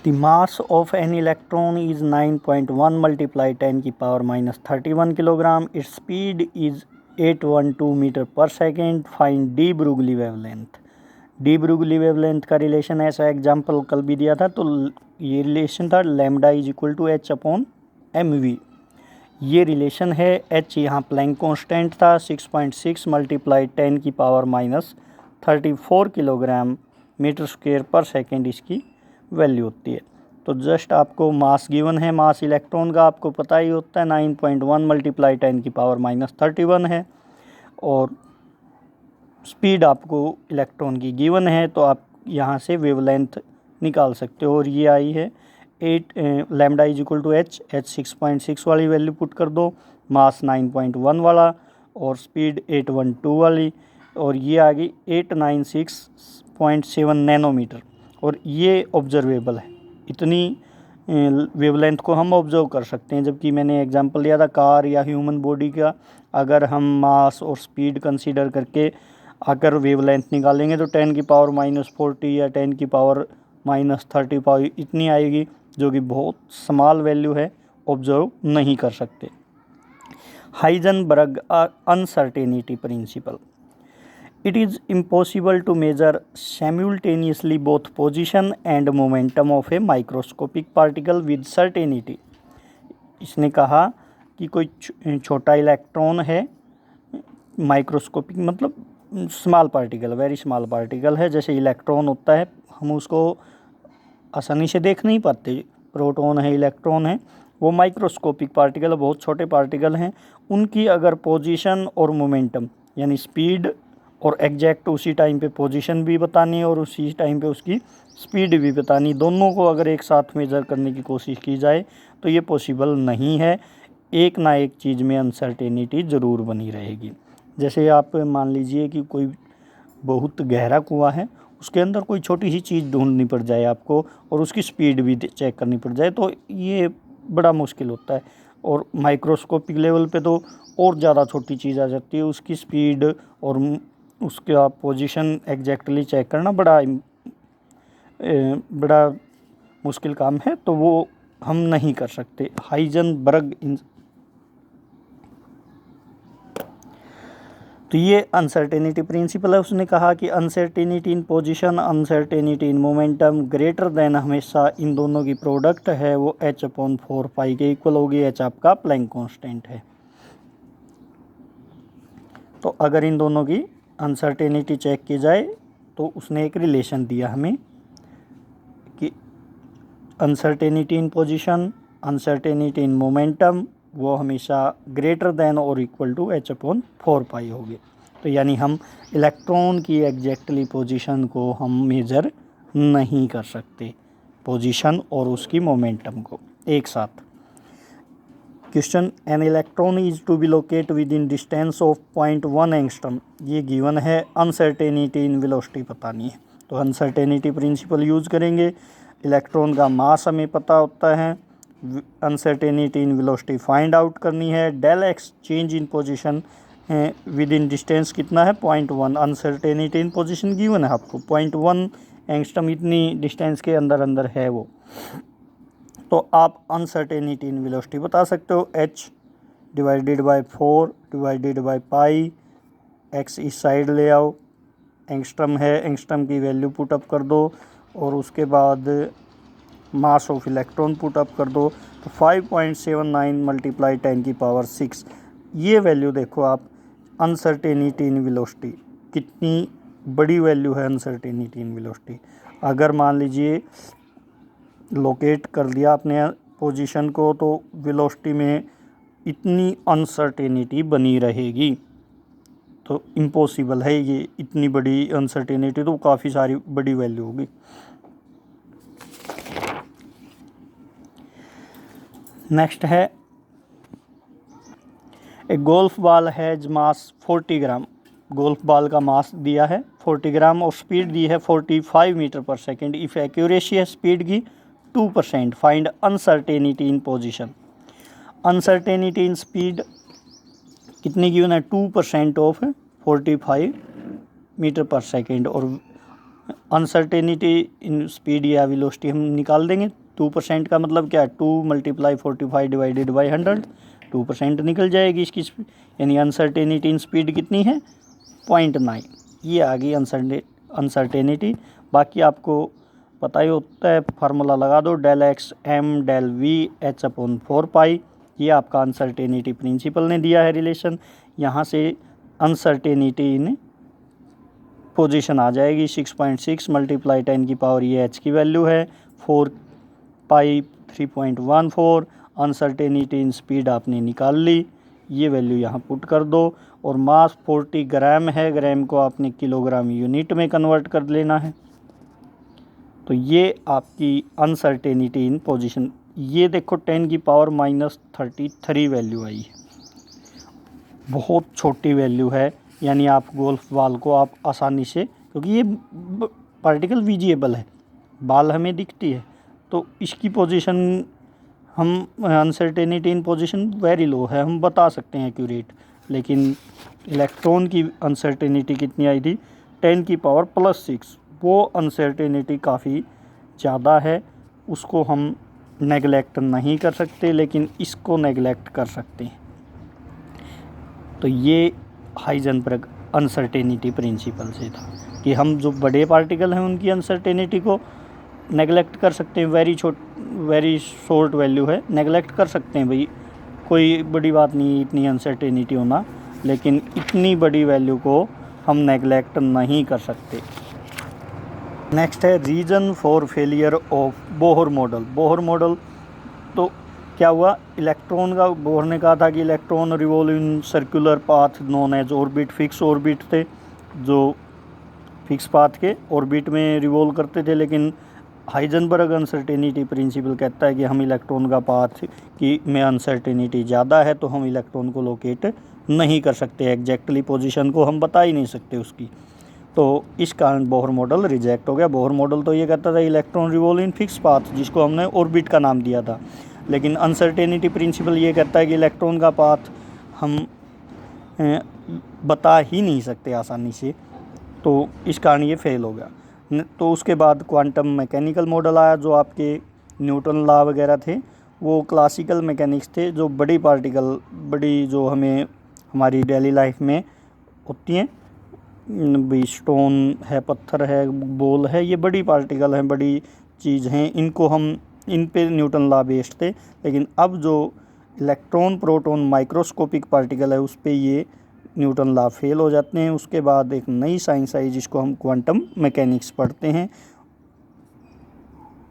The mass of an electron is 9.1 multiply 10 की power minus 31 kilogram. Its speed is 812 metre per second. Find de Broglie wavelength. De Broglie wavelength का relation ऐसा example कल भी दिया था, तो ये रिलेशन था lambda is equal to h upon m v. ये रिलेशन है. एच यहाँ प्लैंक कांस्टेंट था. 6.6 मल्टीप्लाई 10 की power minus 34 kilogram metre square per second इसकी वैल्यू होती है. तो जस्ट आपको मास गिवन है. मास इलेक्ट्रॉन का आपको पता ही होता है 9.1 मल्टीप्लाई 10 की पावर माइनस 31 है. और स्पीड आपको इलेक्ट्रॉन की गिवन है, तो आप यहाँ से वेवलेंथ निकाल सकते हो. और ये आई है 8 lambda is equal to h. 6.6 वाली वैल्यू पुट कर दो, मास 9.1 वाला और स्पीड 812 वाली, और ये आ गई 896.7 नैनोमीटर. और ये ऑब्जर्वेबल है. इतनी वेवलेंथ को हम ऑब्जर्व कर सकते हैं. जबकि मैंने एग्जांपल लिया था कार या ह्यूमन बॉडी का, अगर हम मास और स्पीड कंसीडर करके अगर वेवलेंथ निकालेंगे तो 10 की पावर माइनस 40 या 10 की पावर माइनस 35 इतनी आएगी, जो कि बहुत स्मॉल वैल्यू है, ऑब्जर्व नहीं कर सकते. Heisenberg uncertainty principle. It is impossible to measure simultaneously both position and momentum of a microscopic particle with certainty. इसने कहा कि कोई छोटा इलेक्ट्रॉन है, माइक्रोस्कोपिक मतलब small particle, very small particle है. जैसे इलेक्ट्रॉन होता है, हम उसको आसानी से देख नहीं पाते. प्रोटॉन है, इलेक्ट्रॉन है, वो माइक्रोस्कोपिक पार्टिकल, बहुत छोटे पार्टिकल हैं. उनकी अगर पोजीशन और मोमेंटम यानी स्पीड और एग्जैक्ट उसी टाइम पे पोजीशन भी बतानी और उसी टाइम पे उसकी स्पीड भी बतानी, दोनों को अगर एक साथ मेज़र करने की कोशिश की जाए तो ये पॉसिबल नहीं है. एक ना एक चीज़ में अनसर्टेनिटी ज़रूर बनी रहेगी. जैसे आप मान लीजिए कि कोई बहुत गहरा कुआं है, उसके अंदर कोई छोटी सी चीज़ ढूंढनी पड़ जाए आपको और उसकी स्पीड भी चेक करनी पड़ जाए, तो ये बड़ा मुश्किल होता है. और माइक्रोस्कोपिक लेवल पे तो और ज़्यादा छोटी चीज़ आ जाती है, उसकी स्पीड और उसका पोजीशन एग्जैक्टली चेक करना बड़ा मुश्किल काम है, तो वो हम नहीं कर सकते. हाइजेनबर्ग तो ये अनसर्टेनिटी प्रिंसिपल है. उसने कहा कि uncertainty in position, uncertainty in momentum greater than, हमेशा इन दोनों की प्रोडक्ट है वो h/4π के इक्वल होगी. h आपका प्लैंक कांस्टेंट है. तो अगर इन दोनों की अनसर्टेनिटी चेक की जाए तो उसने एक रिलेशन दिया हमें कि uncertainty in position, uncertainty in momentum वो हमेशा ग्रेटर देन और इक्वल टू h/4π होगी. तो यानी हम इलेक्ट्रॉन की एग्जैक्टली पोजीशन को हम मेज़र नहीं कर सकते, पोजीशन और उसकी मोमेंटम को एक साथ. Question, an electron is to be locate with in distance of 0.1 angstrom. ये गिवन है. अनसर्टेनिटी इन वेलोसिटी पता नहीं है, तो अनसर्टेनिटी प्रिंसिपल यूज़ करेंगे. इलेक्ट्रॉन का मास हमें पता होता है, uncertainty in velocity find out करनी है. Del x change in position with in distance कितना है 0.1. अनसर्टेनिटी इन पोजीशन गिवन है आपको 0.1 एंगस्ट्रम, इतनी डिस्टेंस के अंदर अंदर है वो. तो आप अनसर्टेनिटी इन वेलोसिटी बता सकते हो. h divided by 4 divided by pi. x इस साइड ले आओ, एंगस्ट्रम है, एंगस्ट्रम की वैल्यू पुटअप कर दो और उसके बाद मास ऑफ इलेक्ट्रॉन पुटअप कर दो. तो 5.79 मल्टीप्लाई 10 की पावर 6. ये वैल्यू देखो आप, अनसर्टेनिटी इन वेलोसिटी कितनी बड़ी वैल्यू है. अनसर्टेनिटी इन वेलोसिटी अगर मान लीजिए लोकेट कर दिया अपने पोजीशन को, तो वेलोसिटी में इतनी अनसर्टेनिटी बनी रहेगी. तो इम्पॉसिबल है ये, इतनी बड़ी अनसर्टेनिटी, तो काफ़ी सारी बड़ी वैल्यू होगी. नेक्स्ट है, एक golf ball has mass 40 gram. Golf ball का मास दिया है 40 ग्राम और स्पीड दी है 45 metre per second. If accuracy है स्पीड की 2%. Find uncertainty in position. Uncertainty in speed कितनी गिवन है 2% ऑफ 45 मीटर पर सेकेंड. और अनसर्टेनिटी इन स्पीड या वेलोसिटी हम निकाल देंगे। 2% का मतलब क्या है, 2 × 45 डिवाइडेड बाई 100, 2% निकल जाएगी इसकी स्पीड, यानी अनसर्टेनिटी इन स्पीड कितनी है 0.9। ये आ गई अनसर्टेनिटी। बाकी आपको पता ही होता है, फार्मूला लगा दो, del x m del v h upon 4 pi. ये आपका अनसर्टेनिटी प्रिंसिपल ने दिया है रिलेशन। यहाँ से अनसर्टेनिटी इन पोजीशन आ जाएगी 6.6 × 10⁻⁴, ये एच की वैल्यू है, 4 पाई 3.14। अनसर्टेनिटी इन स्पीड आपने निकाल ली, ये वैल्यू यहाँ पुट कर दो। और मास 40 ग्राम है, ग्राम को आपने किलोग्राम यूनिट में कन्वर्ट कर लेना है। तो ये आपकी अनसर्टेनिटी इन पोजीशन, ये देखो 10⁻³ वैल्यू आई है, बहुत छोटी वैल्यू है। यानी आप गोल्फ बॉल को आप आसानी से, क्योंकि ये पार्टिकल विजिएबल है, बॉल हमें दिखती है, तो इसकी पोजीशन हम अनसर्टेनिटी इन पोजीशन वेरी लो है, हम बता सकते हैं एक्यूरेट। लेकिन इलेक्ट्रॉन की अनसर्टेनिटी कितनी आई थी 10⁻+6, वो अनसर्टेनिटी काफ़ी ज़्यादा है, उसको हम नेगलेक्ट नहीं कर सकते, लेकिन इसको नेगलेक्ट कर सकते हैं। तो ये हाइजेनबर्ग अनसर्टेनिटी प्रिंसिपल से था कि हम जो बड़े पार्टिकल हैं उनकी अनसर्टेनिटी को नेगलेक्ट कर सकते हैं, वेरी शॉर्ट वैल्यू है, नेगलेक्ट कर सकते हैं भाई, कोई बड़ी बात नहीं इतनी अनसर्टेनिटी होना, लेकिन इतनी बड़ी वैल्यू को हम नेगलेक्ट नहीं कर सकते। नेक्स्ट है reason for failure of Bohr model. Bohr model तो क्या हुआ, इलेक्ट्रॉन का, बोहर ने कहा था कि electron revolve in circular path known as orbit. Fix orbit थे, जो फिक्स पाथ के ऑर्बिट में रिवॉल्व करते थे, लेकिन हाइजेनबर्ग अनसर्टेनिटी प्रिंसिपल कहता है कि हम इलेक्ट्रॉन का पाथ की में अनसर्टेनिटी ज़्यादा है, तो हम इलेक्ट्रॉन को लोकेट नहीं कर सकते, एग्जैक्टली पोजीशन को हम बता ही नहीं सकते उसकी। तो इस कारण बोहर मॉडल रिजेक्ट हो गया। बोहर मॉडल तो ये कहता था electron revolve in fix path, जिसको हमने ऑर्बिट का नाम दिया था, लेकिन अनसर्टेनिटी प्रिंसिपल ये कहता है कि इलेक्ट्रॉन का पाथ हम बता ही नहीं सकते आसानी से, तो इस कारण ये फेल हो गया। तो उसके बाद क्वांटम मैकेनिकल मॉडल आया, जो आपके न्यूटन लॉ वगैरह थे, वो क्लासिकल मैकेनिक्स थे, जो बड़ी पार्टिकल, बड़ी जो हमें हमारी डेली लाइफ में होती हैं, भी स्टोन है, पत्थर है, बॉल है, ये बड़ी पार्टिकल हैं, बड़ी चीज़ हैं, इनको हम, इन पे न्यूटन लॉ बेस्ड थे। लेकिन अब जो इलेक्ट्रॉन प्रोटॉन माइक्रोस्कोपिक पार्टिकल है, उस पे ये न्यूटन लॉ फेल हो जाते हैं। उसके बाद एक नई साइंस आई जिसको हम क्वांटम मैकेनिक्स पढ़ते हैं,